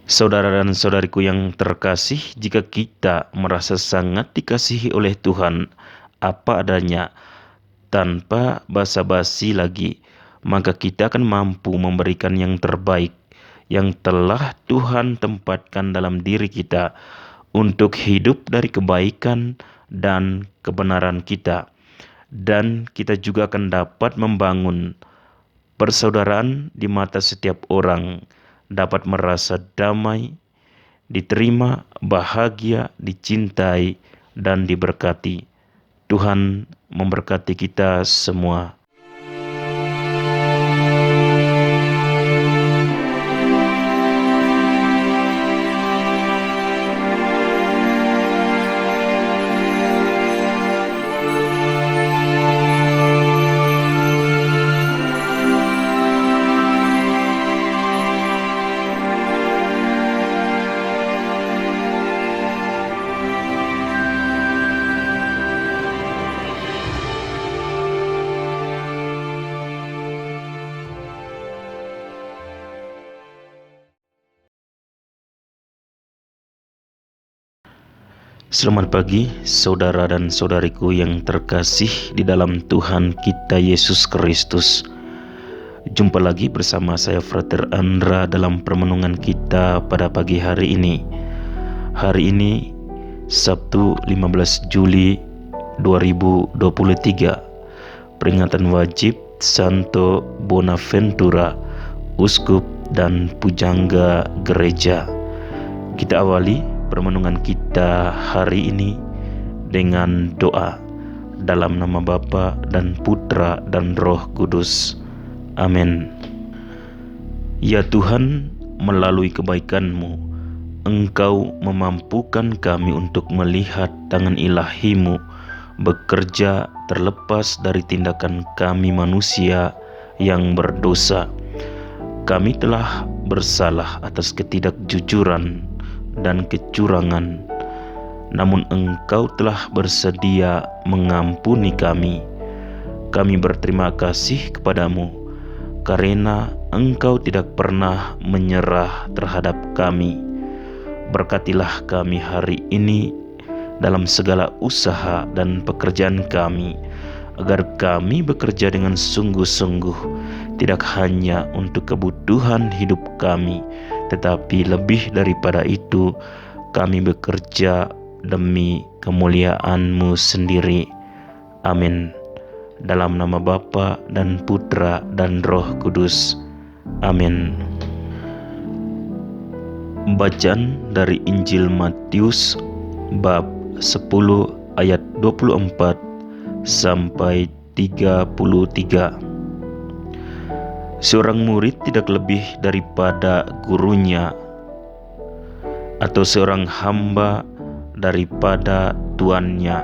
Saudara dan saudariku yang terkasih, jika kita merasa sangat dikasihi oleh Tuhan, apa adanya, tanpa basa-basi lagi, maka kita akan mampu memberikan yang terbaik yang telah Tuhan tempatkan dalam diri kita untuk hidup dari kebaikan dan kebenaran kita. Dan kita juga akan dapat membangun persaudaraan di mata setiap orang, dapat merasa damai, diterima, bahagia, dicintai, dan diberkati. Tuhan memberkati kita semua. Selamat pagi, saudara dan saudariku yang terkasih di dalam Tuhan kita Yesus Kristus. Jumpa lagi bersama saya Frater Andra dalam permenungan kita pada pagi hari ini. Hari ini Sabtu 15 Juli 2023, peringatan wajib Santo Bonaventura, Uskup dan Pujangga Gereja. Kita awali permenungan kita hari ini dengan doa dalam nama Bapa dan Putra dan Roh Kudus. Amin. Ya Tuhan, melalui kebaikan-Mu, Engkau memampukan kami untuk melihat tangan ilahi-Mu bekerja terlepas dari tindakan kami manusia yang berdosa. Kami telah bersalah atas ketidakjujuran dan kecurangan, namun Engkau telah bersedia mengampuni kami. Kami berterima kasih kepadamu karena Engkau tidak pernah menyerah terhadap kami. Berkatilah kami hari ini dalam segala usaha dan pekerjaan kami, agar kami bekerja dengan sungguh-sungguh, tidak hanya untuk kebutuhan hidup kami, tetapi lebih daripada itu, kami bekerja demi kemuliaan-Mu sendiri. Amin. Dalam nama Bapa dan Putra dan Roh Kudus. Amin. Bacaan dari Injil Matius bab 10 ayat 24 sampai 33. Seorang murid tidak lebih daripada gurunya, atau seorang hamba daripada tuannya.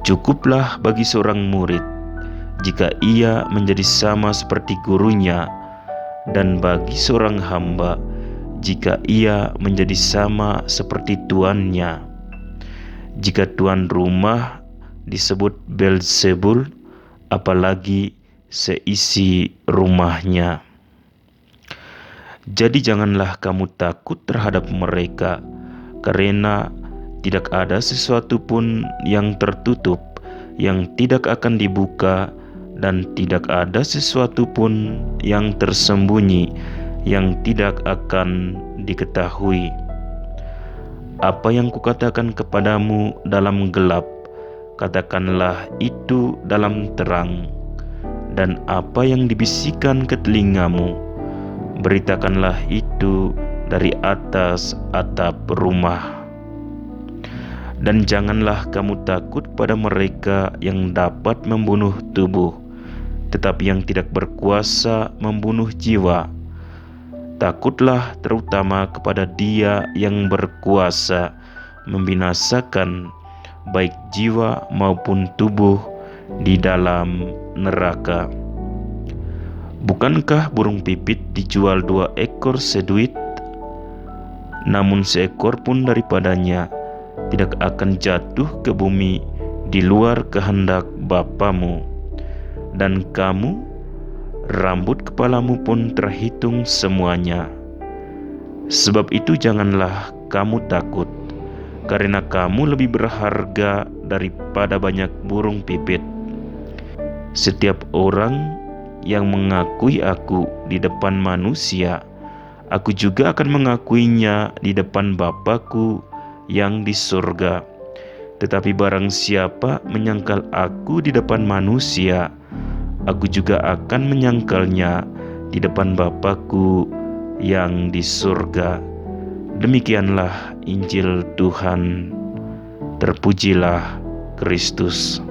Cukuplah bagi seorang murid jika ia menjadi sama seperti gurunya, dan bagi seorang hamba jika ia menjadi sama seperti tuannya. Jika tuan rumah disebut Beelzebul, apalagi seisi rumahnya. Jadi janganlah kamu takut terhadap mereka, karena tidak ada sesuatu pun yang tertutup yang tidak akan dibuka, dan tidak ada sesuatu pun yang tersembunyi yang tidak akan diketahui. Apa yang kukatakan kepadamu dalam gelap, katakanlah itu dalam terang, dan apa yang dibisikkan ke telingamu, beritakanlah itu dari atas atap rumah. Dan janganlah kamu takut pada mereka yang dapat membunuh tubuh, tetapi yang tidak berkuasa membunuh jiwa. Takutlah terutama kepada Dia yang berkuasa membinasakan baik jiwa maupun tubuh di dalam neraka. Bukankah burung pipit dijual 2 ekor seduit? Namun seekor pun daripadanya tidak akan jatuh ke bumi di luar kehendak Bapamu. Dan kamu, rambut kepalamu pun terhitung semuanya. Sebab itu janganlah kamu takut, karena kamu lebih berharga daripada banyak burung pipit. Setiap orang yang mengakui aku di depan manusia, aku juga akan mengakuinya di depan Bapa-Ku yang di surga. Tetapi barang siapa menyangkal aku di depan manusia, aku juga akan menyangkalnya di depan Bapa-Ku yang di surga. Demikianlah Injil Tuhan. Terpujilah Kristus.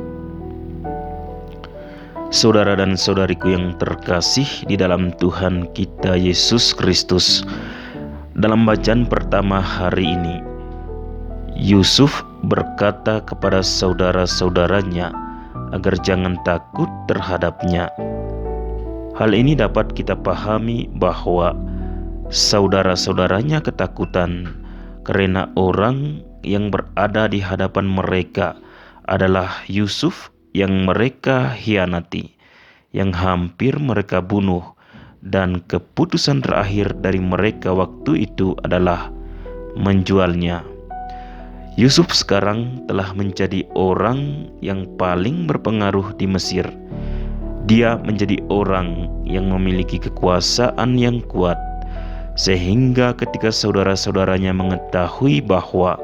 Saudara dan saudariku yang terkasih di dalam Tuhan kita Yesus Kristus, dalam bacaan pertama hari ini, Yusuf berkata kepada saudara-saudaranya agar jangan takut terhadapnya. Hal ini dapat kita pahami bahwa saudara-saudaranya ketakutan karena orang yang berada di hadapan mereka adalah Yusuf yang mereka hianati, yang hampir mereka bunuh, dan keputusan terakhir dari mereka waktu itu adalah menjualnya. Yusuf sekarang telah menjadi orang yang paling berpengaruh di Mesir. Dia menjadi orang yang memiliki kekuasaan yang kuat, sehingga ketika saudara-saudaranya mengetahui bahwa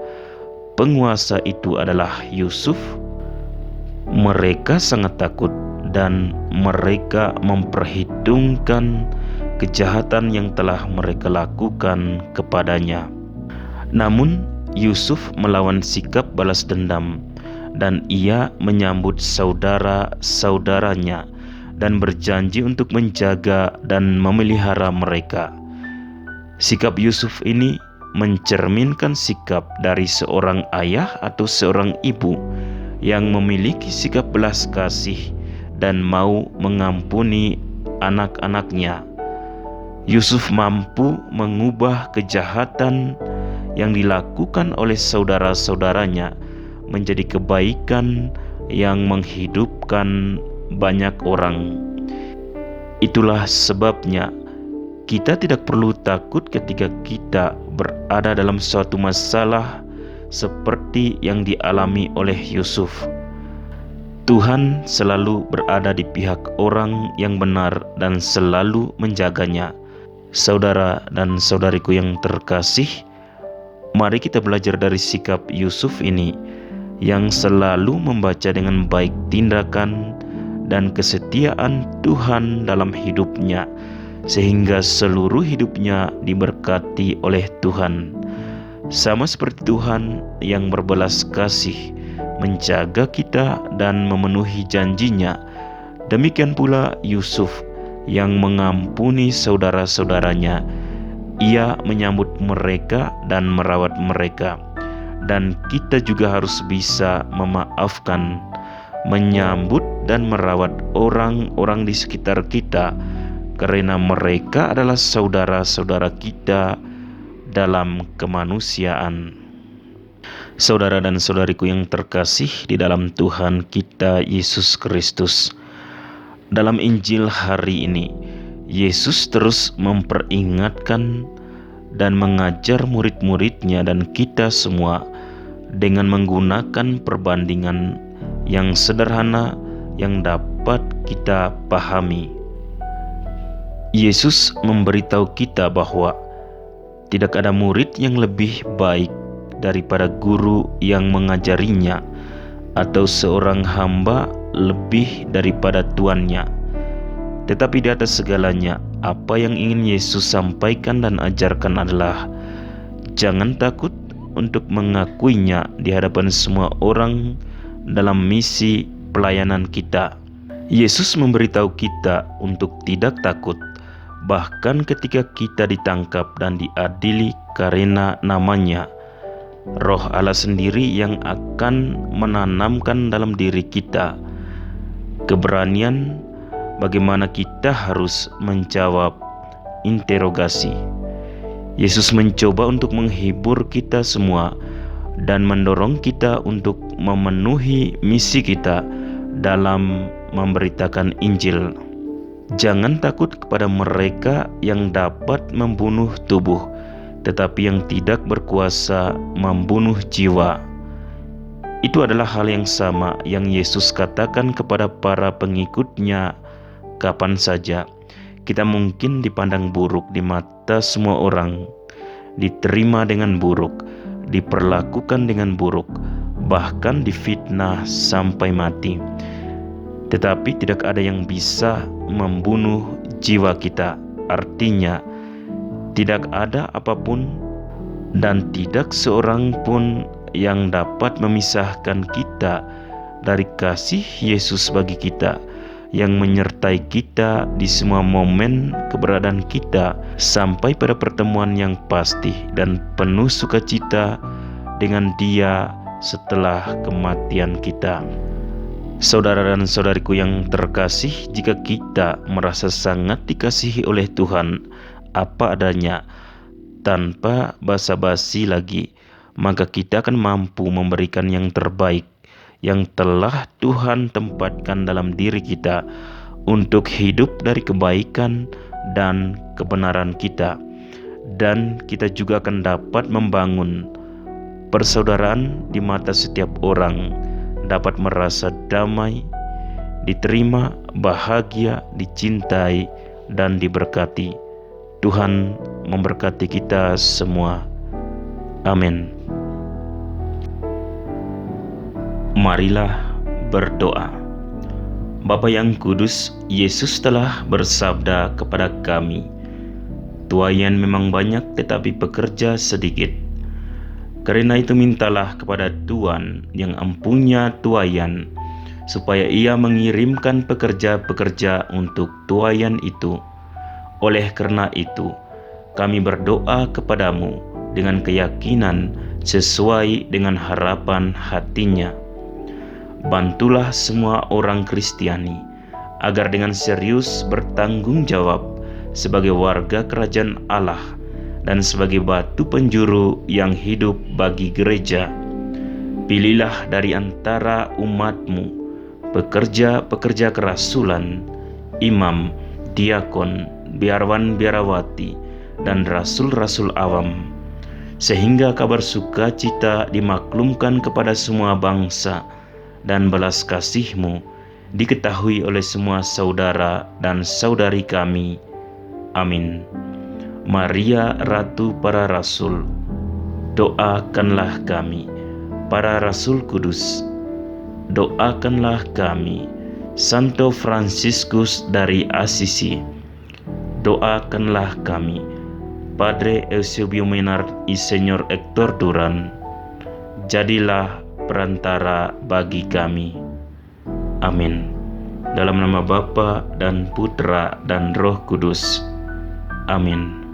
penguasa itu adalah Yusuf, mereka sangat takut dan mereka memperhitungkan kejahatan yang telah mereka lakukan kepadanya. Namun Yusuf melawan sikap balas dendam, dan ia menyambut saudara-saudaranya dan berjanji untuk menjaga dan memelihara mereka. Sikap Yusuf ini mencerminkan sikap dari seorang ayah atau seorang ibu yang memiliki sikap belas kasih dan mau mengampuni anak-anaknya. Yusuf mampu mengubah kejahatan yang dilakukan oleh saudara-saudaranya menjadi kebaikan yang menghidupkan banyak orang. Itulah sebabnya kita tidak perlu takut ketika kita berada dalam suatu masalah seperti yang dialami oleh Yusuf. Tuhan selalu berada di pihak orang yang benar dan selalu menjaganya. Saudara dan saudariku yang terkasih, mari kita belajar dari sikap Yusuf ini yang selalu membaca dengan baik tindakan dan kesetiaan Tuhan dalam hidupnya, sehingga seluruh hidupnya diberkati oleh Tuhan. Sama seperti Tuhan yang berbelas kasih menjaga kita dan memenuhi janjinya, demikian pula Yusuf yang mengampuni saudara-saudaranya. Ia menyambut mereka dan merawat mereka, dan kita juga harus bisa memaafkan, menyambut dan merawat orang-orang di sekitar kita, karena mereka adalah saudara-saudara kita dalam kemanusiaan. Saudara dan saudariku yang terkasih di dalam Tuhan kita Yesus Kristus, dalam Injil hari ini Yesus terus memperingatkan dan mengajar murid-muridnya dan kita semua dengan menggunakan perbandingan yang sederhana yang dapat kita pahami. Yesus memberitahu kita bahwa tidak ada murid yang lebih baik daripada guru yang mengajarinya, atau seorang hamba lebih daripada tuannya. Tetapi di atas segalanya, apa yang ingin Yesus sampaikan dan ajarkan adalah jangan takut untuk mengakuinya di hadapan semua orang dalam misi pelayanan kita. Yesus memberitahu kita untuk tidak takut, bahkan ketika kita ditangkap dan diadili karena namanya. Roh Allah sendiri yang akan menanamkan dalam diri kita keberanian bagaimana kita harus menjawab interogasi. Yesus mencoba untuk menghibur kita semua dan mendorong kita untuk memenuhi misi kita dalam memberitakan Injil. Jangan takut kepada mereka yang dapat membunuh tubuh, tetapi yang tidak berkuasa membunuh jiwa. Itu adalah hal yang sama yang Yesus katakan kepada para pengikutnya kapan saja. Kita mungkin dipandang buruk di mata semua orang, diterima dengan buruk, diperlakukan dengan buruk, bahkan difitnah sampai mati. Tetapi tidak ada yang bisa membunuh jiwa kita. Artinya, tidak ada apapun dan tidak seorang pun yang dapat memisahkan kita dari kasih Yesus bagi kita, yang menyertai kita di semua momen keberadaan kita sampai pada pertemuan yang pasti dan penuh sukacita dengan Dia setelah kematian kita. Saudara dan saudariku yang terkasih, jika kita merasa sangat dikasihi oleh Tuhan apa adanya, tanpa basa-basi lagi, maka kita akan mampu memberikan yang terbaik yang telah Tuhan tempatkan dalam diri kita untuk hidup dari kebaikan dan kebenaran kita. Dan kita juga akan dapat membangun persaudaraan di mata setiap orang, dapat merasa damai, diterima, bahagia, dicintai, dan diberkati. Tuhan memberkati kita semua. Amin. Marilah berdoa. Bapa yang kudus, Yesus telah bersabda kepada kami, "Tuaian memang banyak tetapi pekerja sedikit. Karena itu mintalah kepada Tuhan yang empunya tuaian, supaya Ia mengirimkan pekerja-pekerja untuk tuaian itu. Oleh karena itu, kami berdoa kepadamu dengan keyakinan sesuai dengan harapan hatinya. Bantulah semua orang Kristiani agar dengan serius bertanggung jawab sebagai warga kerajaan Allah dan sebagai batu penjuru yang hidup bagi gereja. Pilihlah dari antara umat-Mu pekerja-pekerja kerasulan, imam, diakon, biarawan-biarawati, dan rasul-rasul awam, sehingga kabar sukacita dimaklumkan kepada semua bangsa dan belas kasih-Mu diketahui oleh semua saudara dan saudari kami. Amin. Maria Ratu para Rasul, doakanlah kami. Para Rasul Kudus, doakanlah kami. Santo Fransiskus dari Assisi, doakanlah kami. Padre Eusebio Menard y Señor Hector Duran, jadilah perantara bagi kami. Amin. Dalam nama Bapa dan Putra dan Roh Kudus. Amin.